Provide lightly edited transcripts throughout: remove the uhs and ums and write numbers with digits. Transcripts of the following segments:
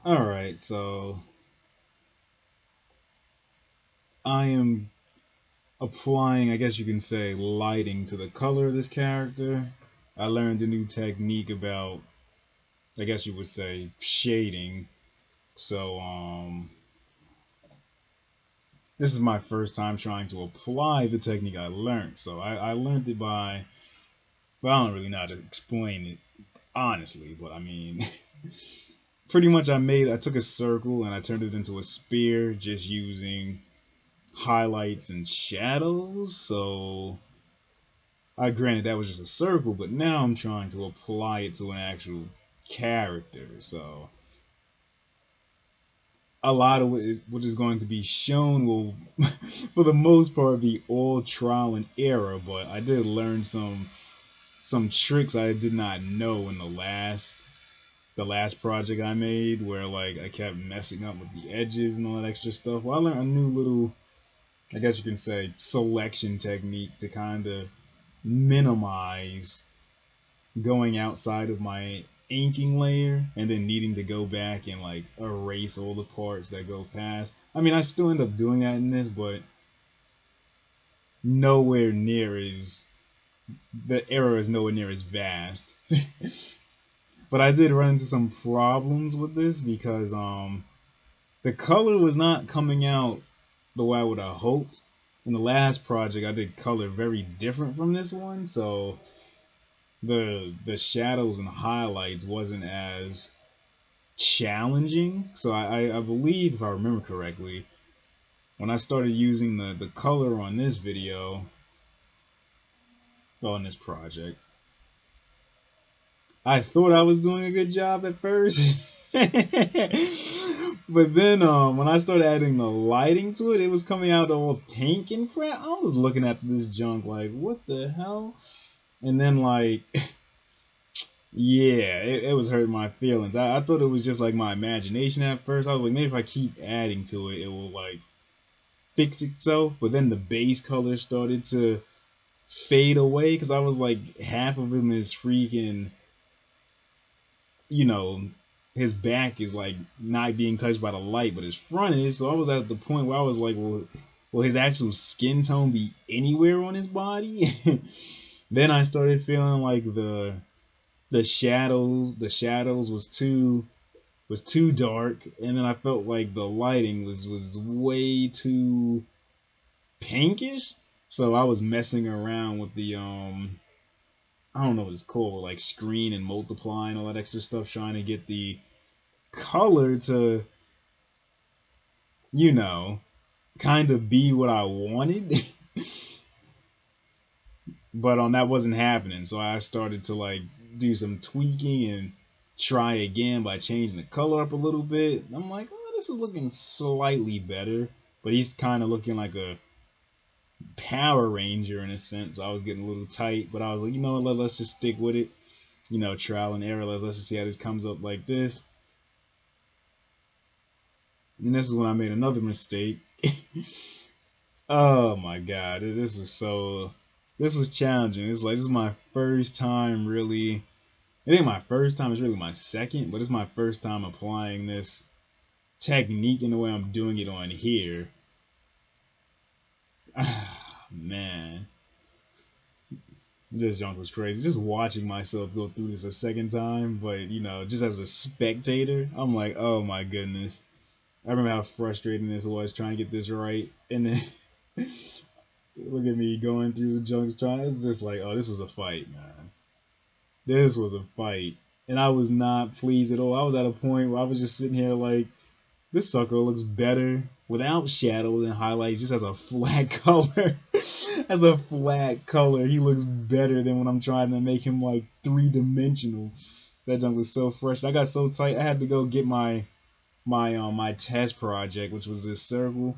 Alright, so I am applying, I guess you can say, lighting to the color of this character. I learned a new technique about, I guess you would say, shading. So, this is my first time trying to apply the technique I learned. So I learned it by, well, I don't really know how to explain it honestly, but I mean, pretty much I took a circle and I turned it into a spear just using highlights and shadows. So I granted that was just a circle, but now I'm trying to apply it to an actual character. So a lot of what is going to be shown will, for the most part, be all trial and error. But I did learn some tricks I did not know in the last project I made, where like I kept messing up with the edges and all that extra stuff. Well, I learned a new little, I guess you can say, selection technique to kind of minimize going outside of my inking layer and then needing to go back and like erase all the parts that go past. I mean, I still end up doing that in this, but nowhere near as the error is nowhere near as vast. But I did run into some problems with this because the color was not coming out the way I would have hoped. In the last project, I did color very different from this one, so the shadows and highlights wasn't as challenging. So I believe, if I remember correctly, when I started using the color on this video, well, on this project, I thought I was doing a good job at first. But then when I started adding the lighting to it, it was coming out all pink and crap. I was looking at this junk like, what the hell? And then like, yeah, it was hurting my feelings. I thought it was just like my imagination at first. I was like, maybe if I keep adding to it, it will like fix itself. But then the base color started to fade away because I was like, half of him is freaking, you know, his back is like not being touched by the light, but his front is. So I was at the point where I was like, well, will his actual skin tone be anywhere on his body? Then I started feeling like the shadows was too dark, and then I felt like the lighting was way too pinkish. So I was messing around with the I don't know what it's called, like screen and multiply and all that extra stuff, trying to get the color to, you know, kind of be what I wanted. But that wasn't happening. So I started to like do some tweaking and try again by changing the color up a little bit. I'm like, oh, this is looking slightly better. But he's kind of looking like a Power Ranger in a sense. So I was getting a little tight, but I was like, you know what, let's just stick with it. Trial and error. Let's just see how this comes up like this. And this is when I made another mistake. Oh my god, this was challenging. It's like this is my first time really. I think my first time is really my second, but it's my first time applying this technique in the way I'm doing it on here. Man, this junk was crazy. Just watching myself go through this a second time, but just as a spectator, I'm like, oh my goodness. I remember how frustrating this was trying to get this right, and then look at me going through the junks trying. It's just like, oh, this was a fight, man. This was a fight, and I was not pleased at all. I was at a point where I was just sitting here like, this sucker looks better without shadow and highlights, just as a flat color. As a flat color, he looks better than when I'm trying to make him like 3-dimensional. That junk was so fresh. I got so tight. I had to go get my test project, which was this circle,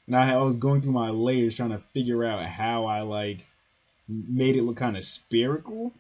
and I was going through my layers trying to figure out how I like made it look kind of spherical.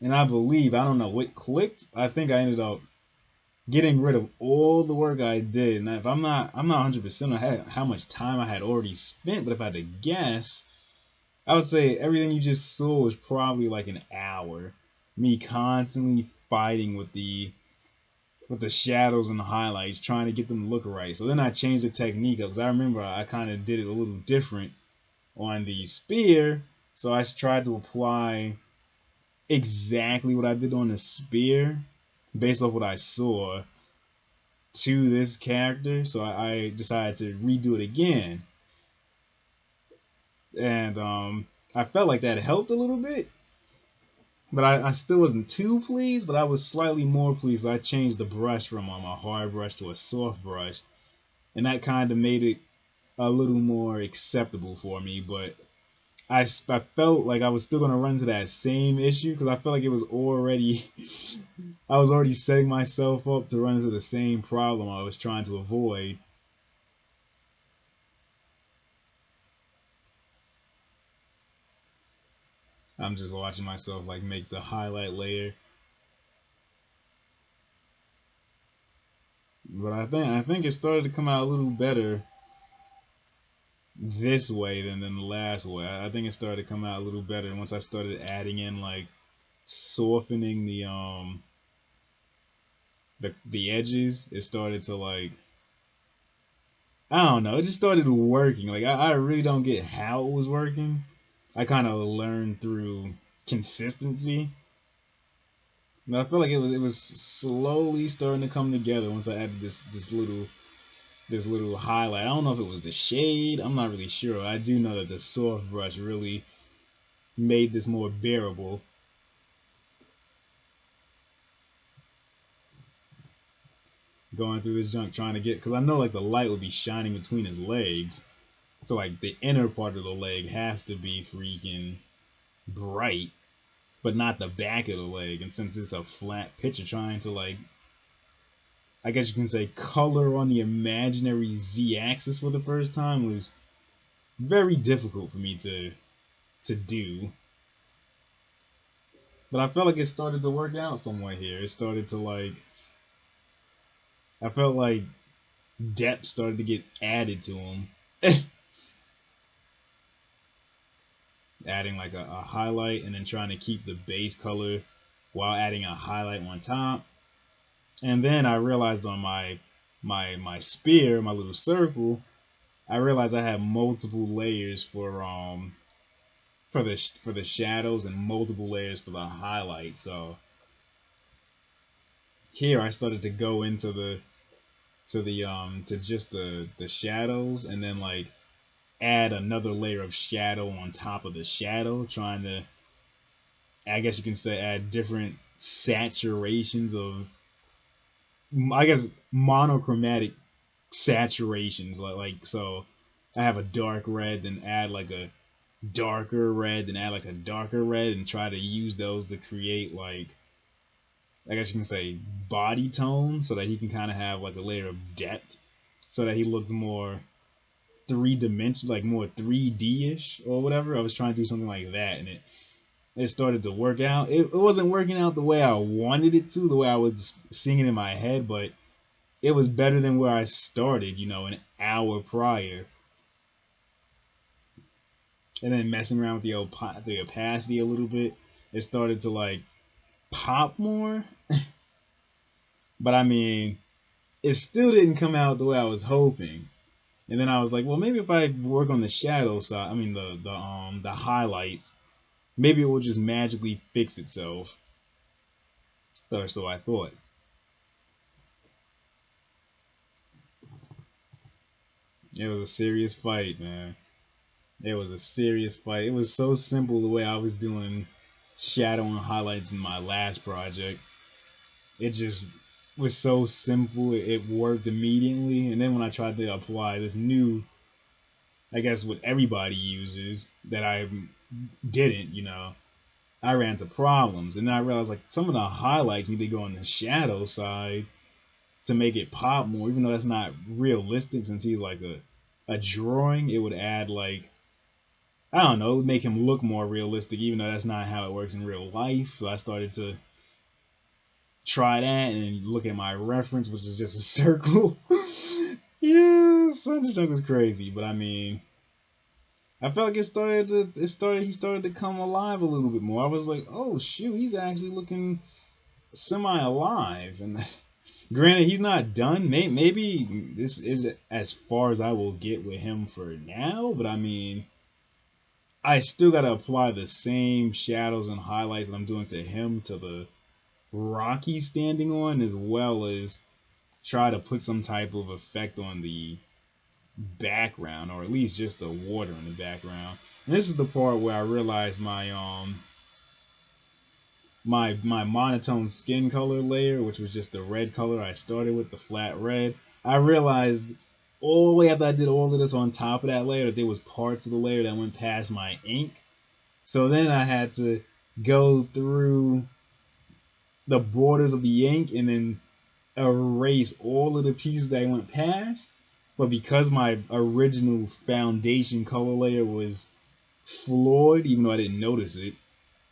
And I don't know what clicked. I think I ended up getting rid of all the work I did. And if I'm not 100% on how much time I had already spent, but if I had to guess, I would say everything you just saw was probably like an hour. Me constantly fighting with with the shadows and the highlights, trying to get them to look right. So then I changed the technique because I remember I kind of did it a little different on the spear. So I tried to apply exactly what I did on the spear based off what I saw to this character. So I decided to redo it again. And I felt like that helped a little bit. But I still wasn't too pleased, but I was slightly more pleased. I changed the brush from a hard brush to a soft brush. And that kind of made it a little more acceptable for me. But I felt like I was still going to run into that same issue because I felt like it was already, I was already setting myself up to run into the same problem I was trying to avoid. I'm just watching myself like make the highlight layer. But I think it started to come out a little better this way than the last way. I think it started to come out a little better once I started adding in like softening the edges. It started to like, I don't know, it just started working. Like I really don't get how it was working. I kind of learned through consistency. But I feel like it was slowly starting to come together once I added this little highlight. I don't know if it was the shade. I'm not really sure. I do know that the soft brush really made this more bearable. Going through this junk trying to get, because I know like the light would be shining between his legs. So like the inner part of the leg has to be freaking bright, but not the back of the leg. And since it's a flat picture, trying to like, I guess you can say, color on the imaginary z-axis for the first time was very difficult for me to do. But I felt like it started to work out somewhere here. It started to like, I felt like depth started to get added to him. Adding like a highlight and then trying to keep the base color while adding a highlight on top. And then I realized on my spear, my little circle, I realized I had multiple layers for the shadows and multiple layers for the highlight. So here I started to go into to just the shadows and then like add another layer of shadow on top of the shadow, trying to, I guess you can say, add different saturations of, I guess, monochromatic saturations. Like so I have a dark red, then add like a darker red, then add like a darker red, and try to use those to create like, I guess you can say, body tone, so that he can kind of have like a layer of depth, so that he looks more three-dimensional, like more 3D-ish or whatever. I was trying to do something like that, and it started to work out. It wasn't working out the way I wanted it to, the way I was seeing it in my head, but it was better than where I started, an hour prior. And then messing around with the opacity a little bit, it started to like pop more. But I mean, it still didn't come out the way I was hoping. And then I was like, well, maybe if I work on the shadow side, I mean the highlights, maybe it will just magically fix itself. Or so I thought. It was a serious fight, man. It was a serious fight. It was so simple the way I was doing shadow and highlights in my last project. It just was so simple. It worked immediately. And then when I tried to apply this new, I guess what everybody uses that I didn't, I ran into problems. And then I realized like some of the highlights need to go on the shadow side to make it pop more, even though that's not realistic since he's like a drawing. It would add like, I don't know, it would make him look more realistic, even though that's not how it works in real life. So I started to try that and look at my reference, which is just a circle. Yeah, Sunshine was crazy, but I mean, I felt like he started to come alive a little bit more. I was like, oh shoot, he's actually looking semi alive, and Granted, he's not done. Maybe this is as far as I will get with him for now. But I mean, I still gotta apply the same shadows and highlights that I'm doing to him to the rock he's standing on, as well as try to put some type of effect on the background, or at least just the water in the background. And this is the part where I realized my monotone skin color layer, which was just the red color I started with, the flat red. I realized all the way after I did all of this on top of that layer that there was parts of the layer that went past my ink. So then I had to go through the borders of the ink and then erase all of the pieces that I went past. But because my original foundation color layer was flawed, even though I didn't notice it,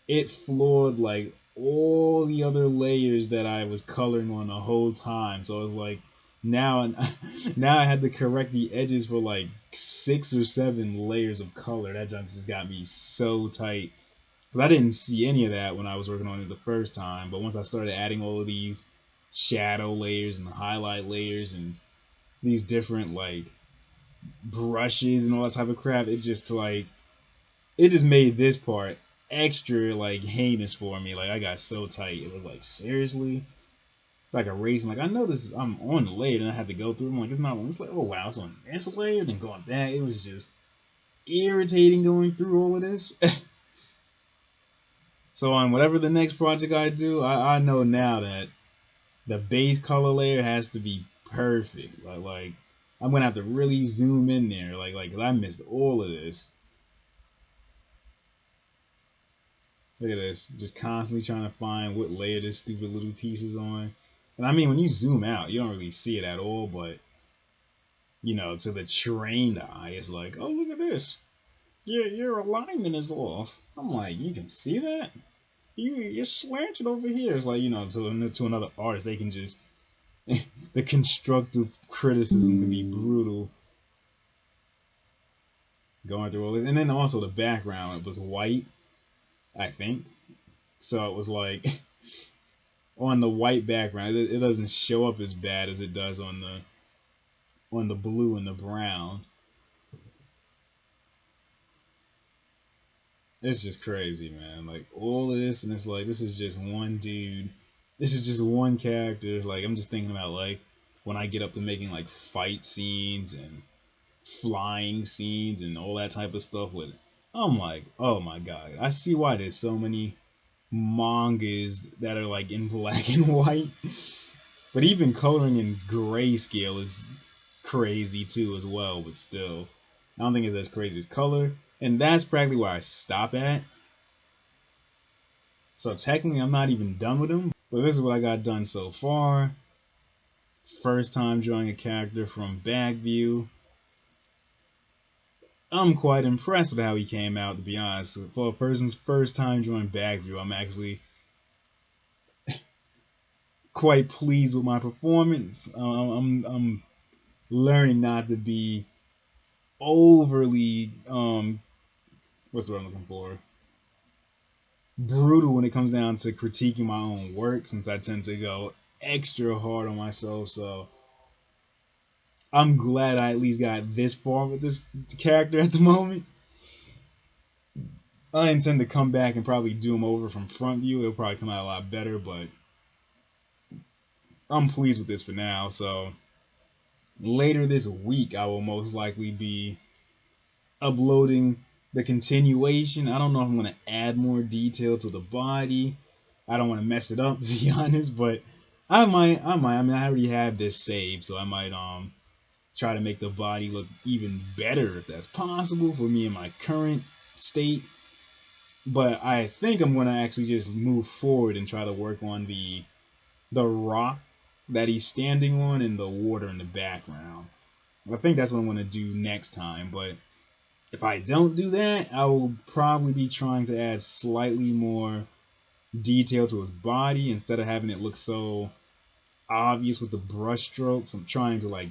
it floored like all the other layers that I was coloring on the whole time. So it was like now now I had to correct the edges for like 6 or 7 layers of color. That junk just got me so tight. Because I didn't see any of that when I was working on it the first time. But once I started adding all of these shadow layers and highlight layers and these different like brushes and all that type of crap, it just made this part extra like heinous for me. Like I got so tight. It was like, seriously? Like a racing. Like I know this is, I'm on the layer and I had to go through. I'm like, it's not on this layer. Oh wow, it's on this layer, then going back. It was just irritating going through all of this. So on whatever the next project I do, I know now that the base color layer has to be perfect. Like I'm gonna have to really zoom in there. Like 'cause I missed all of this. Look at this, just constantly trying to find what layer this stupid little piece is on. And I mean, when you zoom out, you don't really see it at all, but you know, to the trained eye, it's like, oh, look at this. Your alignment is off. I'm like, you can see that? You're slanted over here. It's like, you know, to another artist, they can just the constructive criticism can be brutal. Going through all this, and then also the background, it was white, I think. So it was like on the white background, it doesn't show up as bad as it does on the blue and the brown. It's just crazy, man. Like all of this, and it's like this is just one dude. This is just one character. Like I'm just thinking about like when I get up to making like fight scenes and flying scenes and all that type of stuff with it. I'm like, oh my god, I see why there's so many mangas that are like in black and white. But even coloring in grayscale is crazy too as well, but still. I don't think it's as crazy as color. And that's practically where I stop at. So technically I'm not even done with them. But this is what I got done so far. First time drawing a character from back view. I'm quite impressed with how he came out, to be honest. For a person's first time drawing back view, I'm actually quite pleased with my performance. I'm learning not to be overly what's the word I'm looking for? Brutal when it comes down to critiquing my own work, since I tend to go extra hard on myself. So I'm glad I at least got this far with this character at the moment. I intend to come back and probably do him over from front view. It'll probably come out a lot better, but I'm pleased with this for now. So later this week, I will most likely be uploading the continuation. I don't know if I'm going to add more detail to the body. I don't want to mess it up, to be honest, but I might. I mean, I already have this saved, so I might try to make the body look even better if that's possible for me in my current state. But I think I'm going to actually just move forward and try to work on the rock that he's standing on and the water in the background. I think that's what I'm going to do next time. But if I don't do that, I will probably be trying to add slightly more detail to his body instead of having it look so obvious with the brush strokes. I'm trying to like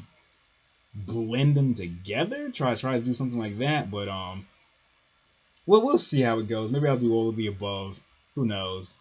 blend them together. Try to do something like that. But well, we'll see how it goes. Maybe I'll do all of the above. Who knows?